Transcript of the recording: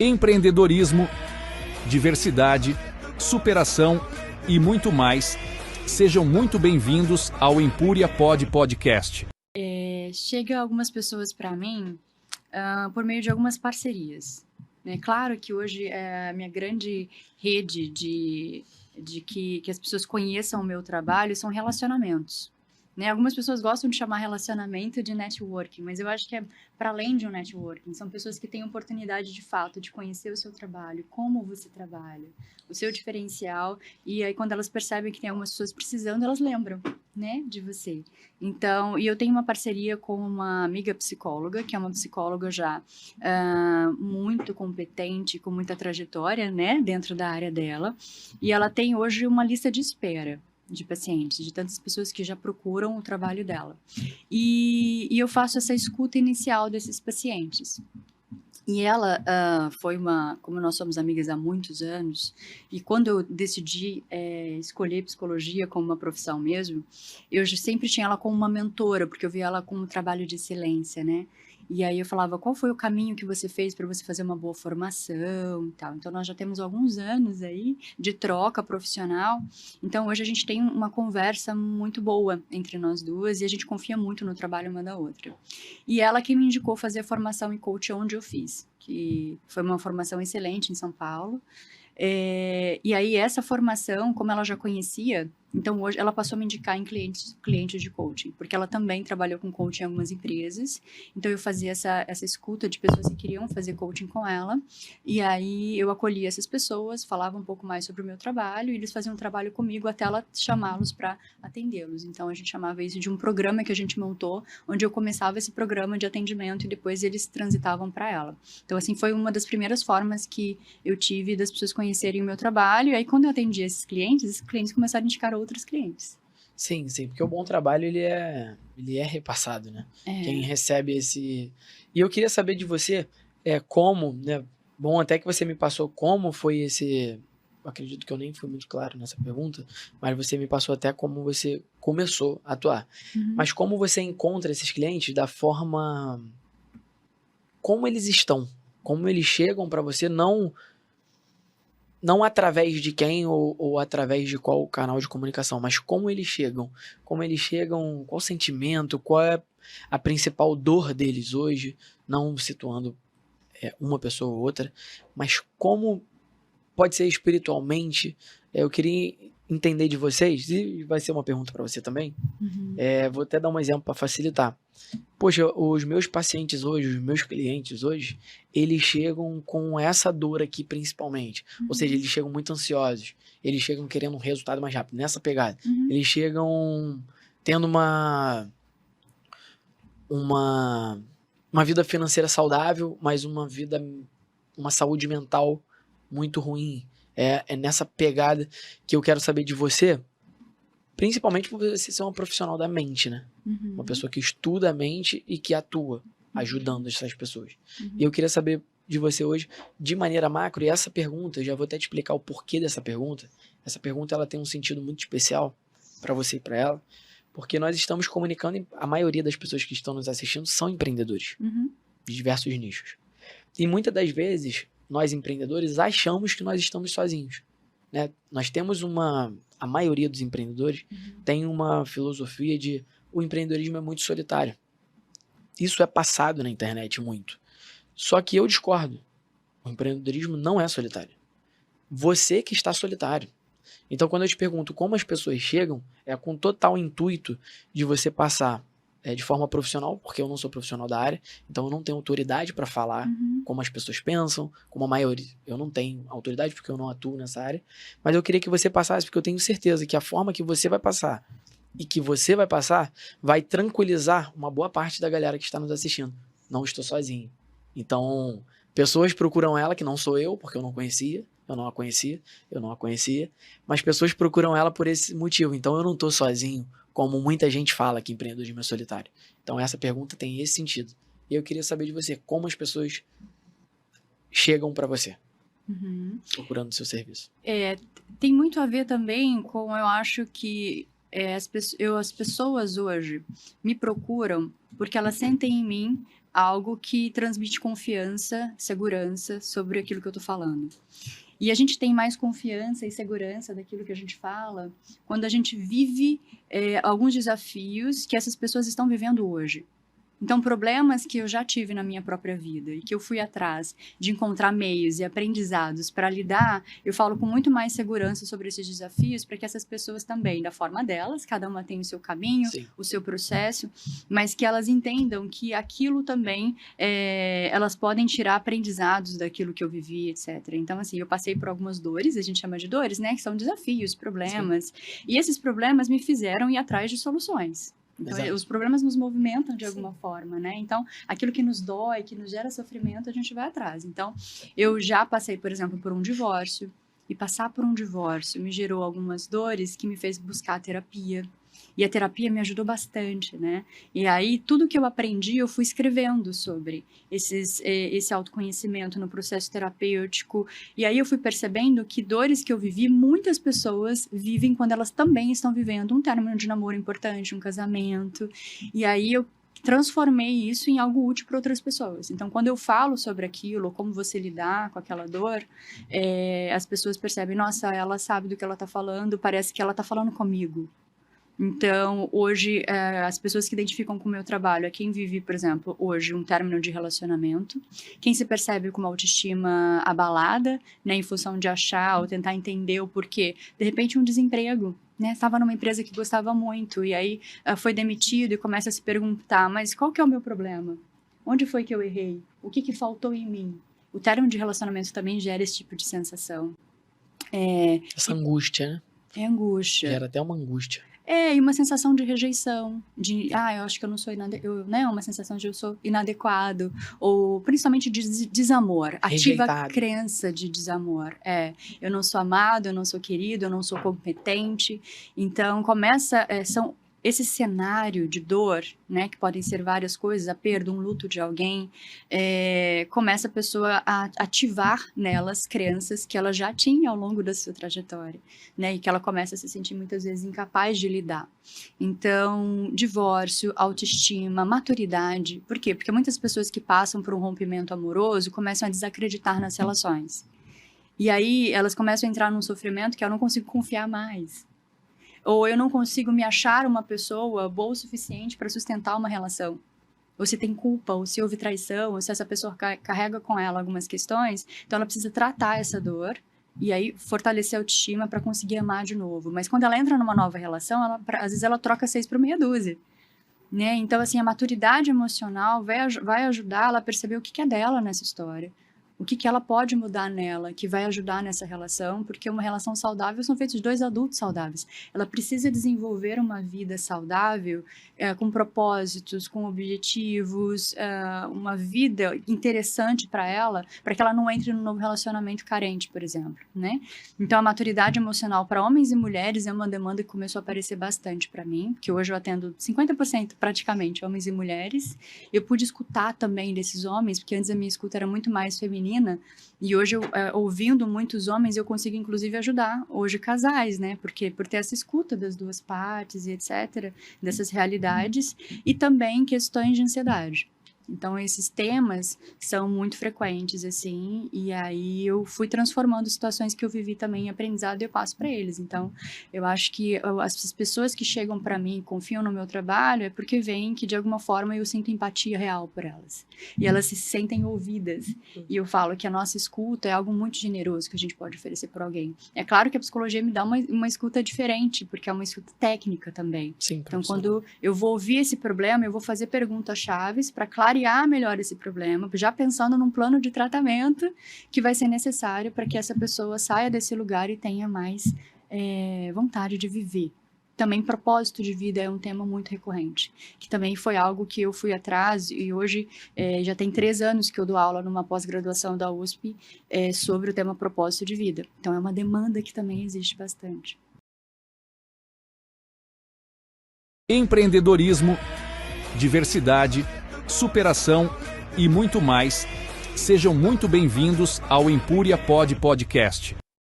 empreendedorismo, diversidade, superação e muito mais. Sejam muito bem-vindos ao Empúria Podcast. Chega algumas pessoas para mim por meio de algumas parcerias. Né? Claro que hoje a minha grande rede de que as pessoas conheçam o meu trabalho são relacionamentos. Né? Algumas pessoas gostam de chamar relacionamento de networking, mas eu acho que é para além de um networking. São pessoas que têm oportunidade de fato de conhecer o seu trabalho, como você trabalha, o seu diferencial, e aí quando elas percebem que tem algumas pessoas precisando, elas lembram, né, de você. Então, e eu tenho uma parceria com uma amiga psicóloga, que é uma psicóloga já muito competente, com muita trajetória, né, dentro da área dela, e ela tem hoje uma lista de espera de pacientes, de tantas pessoas que já procuram o trabalho dela. E eu faço essa escuta inicial desses pacientes. E ela como nós somos amigas há muitos anos, e quando eu decidi escolher psicologia como uma profissão mesmo, eu sempre tinha ela como uma mentora, porque eu via ela como um trabalho de excelência, né? E aí eu falava, qual foi o caminho que você fez para você fazer uma boa formação e tal. Então, nós já temos alguns anos aí de troca profissional. Então, hoje a gente tem uma conversa muito boa entre nós duas e a gente confia muito no trabalho uma da outra. E ela que me indicou fazer a formação em coach onde eu fiz, que foi uma formação excelente em São Paulo. E aí, essa formação, como ela já conhecia, então hoje ela passou a me indicar em clientes de coaching, porque ela também trabalhou com coaching em algumas empresas. Então, eu fazia essa escuta de pessoas que queriam fazer coaching com ela. E aí, eu acolhia essas pessoas, falava um pouco mais sobre o meu trabalho, e eles faziam um trabalho comigo até ela chamá-los para atendê-los. Então, a gente chamava isso de um programa que a gente montou, onde eu começava esse programa de atendimento e depois eles transitavam para ela. Então, assim, foi uma das primeiras formas que eu tive das pessoas conhecerem o meu trabalho. E aí, quando eu atendi esses clientes começaram a indicar outros clientes. Sim, porque o bom trabalho, ele é repassado, né? Quem recebe esse... E eu queria saber de você, como, né? Bom, até que você me passou como foi esse... Eu acredito que eu nem fui muito claro nessa pergunta, mas você me passou até como você começou a atuar. Uhum. Mas como você encontra esses clientes da forma... Como eles estão? Como eles chegam para você, não através de quem ou através de qual canal de comunicação, mas como eles chegam, qual o sentimento, qual é a principal dor deles hoje, não situando uma pessoa ou outra, mas como pode ser espiritualmente. Eu queria entender de vocês, e vai ser uma pergunta para você também. Uhum. Vou até dar um exemplo para facilitar. Poxa, os meus pacientes hoje, os meus clientes hoje, eles chegam com essa dor aqui principalmente. Uhum. Ou seja, eles chegam muito ansiosos. Eles chegam querendo um resultado mais rápido, nessa pegada. Uhum. Eles chegam tendo uma vida financeira saudável, mas uma saúde mental muito ruim. É nessa pegada que eu quero saber de você, principalmente por você ser uma profissional da mente, né? Uhum. Uma pessoa que estuda a mente e que atua, ajudando essas pessoas. Uhum. E eu queria saber de você hoje, de maneira macro, e essa pergunta, eu já vou até te explicar o porquê dessa pergunta. Essa pergunta, ela tem um sentido muito especial para você e para ela, porque nós estamos comunicando, a maioria das pessoas que estão nos assistindo são empreendedores, Uhum. de diversos nichos. E muitas das vezes, nós empreendedores achamos que nós estamos sozinhos, né? Nós temos a maioria dos empreendedores tem uma filosofia de o empreendedorismo é muito solitário. Isso é passado na internet muito. Só que eu discordo. O empreendedorismo não é solitário. Você que está solitário. Então, quando eu te pergunto como as pessoas chegam, é com total intuito de você passar de forma profissional, porque eu não sou profissional da área, então eu não tenho autoridade para falar como as pessoas pensam, como a maioria. Eu não tenho autoridade porque eu não atuo nessa área, mas eu queria que você passasse, porque eu tenho certeza que a forma que você vai passar e que você vai passar vai tranquilizar uma boa parte da galera que está nos assistindo. Não estou sozinho. Então, pessoas procuram ela, que não sou eu, porque eu não a conhecia, mas pessoas procuram ela por esse motivo. Então, eu não estou sozinho, como muita gente fala que empreendedorismo é solitário. Então, essa pergunta tem esse sentido. E eu queria saber de você, como as pessoas chegam para você, procurando o seu serviço. Tem muito a ver também com, eu acho que as pessoas hoje me procuram porque elas sentem em mim algo que transmite confiança, segurança sobre aquilo que eu estou falando. E a gente tem mais confiança e segurança daquilo que a gente fala quando a gente vive alguns desafios que essas pessoas estão vivendo hoje. Então, problemas que eu já tive na minha própria vida e que eu fui atrás de encontrar meios e aprendizados para lidar, eu falo com muito mais segurança sobre esses desafios para que essas pessoas também, da forma delas, cada uma tem o seu caminho, sim, o seu processo, mas que elas entendam que aquilo também, elas podem tirar aprendizados daquilo que eu vivi, etc. Então, assim, eu passei por algumas dores, a gente chama de dores, né? Que são desafios, problemas. Sim. E esses problemas me fizeram ir atrás de soluções. Então, os problemas nos movimentam de alguma forma, né? Então, aquilo que nos dói, que nos gera sofrimento, a gente vai atrás. Então, eu já passei, por exemplo, por um divórcio. E passar por um divórcio me gerou algumas dores que me fez buscar a terapia. E a terapia me ajudou bastante, né? E aí, tudo que eu aprendi, eu fui escrevendo sobre esse autoconhecimento no processo terapêutico. E aí, eu fui percebendo que dores que eu vivi, muitas pessoas vivem quando elas também estão vivendo um término de namoro importante, um casamento. E aí, eu transformei isso em algo útil para outras pessoas. Então, quando eu falo sobre aquilo, como você lidar com aquela dor, as pessoas percebem, nossa, ela sabe do que ela está falando, parece que ela está falando comigo. Então, hoje, as pessoas que identificam com o meu trabalho é quem vive, por exemplo, hoje um término de relacionamento, quem se percebe com uma autoestima abalada, né, em função de achar ou tentar entender o porquê. De repente, um desemprego, né, estava numa empresa que gostava muito e aí foi demitido e começa a se perguntar, mas qual que é o meu problema? Onde foi que eu errei? O que faltou em mim? O término de relacionamento também gera esse tipo de sensação. Essa angústia, né? É angústia. Gera até uma angústia. E uma sensação de rejeição, de, eu acho que eu não sou né, uma sensação de eu sou inadequado, ou principalmente de desamor, ativa a crença de desamor. Eu não sou amado, eu não sou querido, eu não sou competente. Então, são esse cenário de dor, né, que podem ser várias coisas, a perda, um luto de alguém, começa a pessoa a ativar nelas crenças que ela já tinha ao longo da sua trajetória, né, e que ela começa a se sentir muitas vezes incapaz de lidar. Então, divórcio, autoestima, maturidade. Por quê? Porque muitas pessoas que passam por um rompimento amoroso começam a desacreditar nas relações. E aí, elas começam a entrar num sofrimento que eu não consigo confiar mais. Ou eu não consigo me achar uma pessoa boa o suficiente para sustentar uma relação. Ou se tem culpa, ou se houve traição, ou se essa pessoa carrega com ela algumas questões, então ela precisa tratar essa dor e aí fortalecer a autoestima para conseguir amar de novo. Mas quando ela entra numa nova relação, às vezes ela troca 6 por meia dúzia. Né? Então, assim, a maturidade emocional vai ajudar ela a perceber o que é dela nessa história. O que ela pode mudar nela, que vai ajudar nessa relação, porque uma relação saudável são feitos de 2 adultos saudáveis. Ela precisa desenvolver uma vida saudável, com propósitos, com objetivos, uma vida interessante para ela, para que ela não entre num novo relacionamento carente, por exemplo, né? Então, a maturidade emocional para homens e mulheres é uma demanda que começou a aparecer bastante para mim, que hoje eu atendo 50% praticamente homens e mulheres. Eu pude escutar também desses homens, porque antes a minha escuta era muito mais feminina, e hoje, ouvindo muitos homens, eu consigo, inclusive, ajudar hoje casais, né? Porque por ter essa escuta das duas partes e etc., dessas realidades, e também questões de ansiedade. Então, esses temas são muito frequentes, assim, e aí eu fui transformando situações que eu vivi também em aprendizado e eu passo para eles. Então, eu acho que as pessoas que chegam para mim e confiam no meu trabalho é porque veem que, de alguma forma, eu sinto empatia real por elas. E elas se sentem ouvidas. E eu falo que a nossa escuta é algo muito generoso que a gente pode oferecer para alguém. É claro que a psicologia me dá uma escuta diferente, porque é uma escuta técnica também. Sim, então, quando eu vou ouvir esse problema, eu vou fazer perguntas-chave para clarear melhor esse problema, já pensando num plano de tratamento que vai ser necessário para que essa pessoa saia desse lugar e tenha mais vontade de viver. Também propósito de vida é um tema muito recorrente, que também foi algo que eu fui atrás e hoje já tem 3 anos que eu dou aula numa pós-graduação da USP sobre o tema propósito de vida. Então é uma demanda que também existe bastante. Empreendedorismo, diversidade, superação e muito mais. Sejam muito bem-vindos ao Empúria Podcast.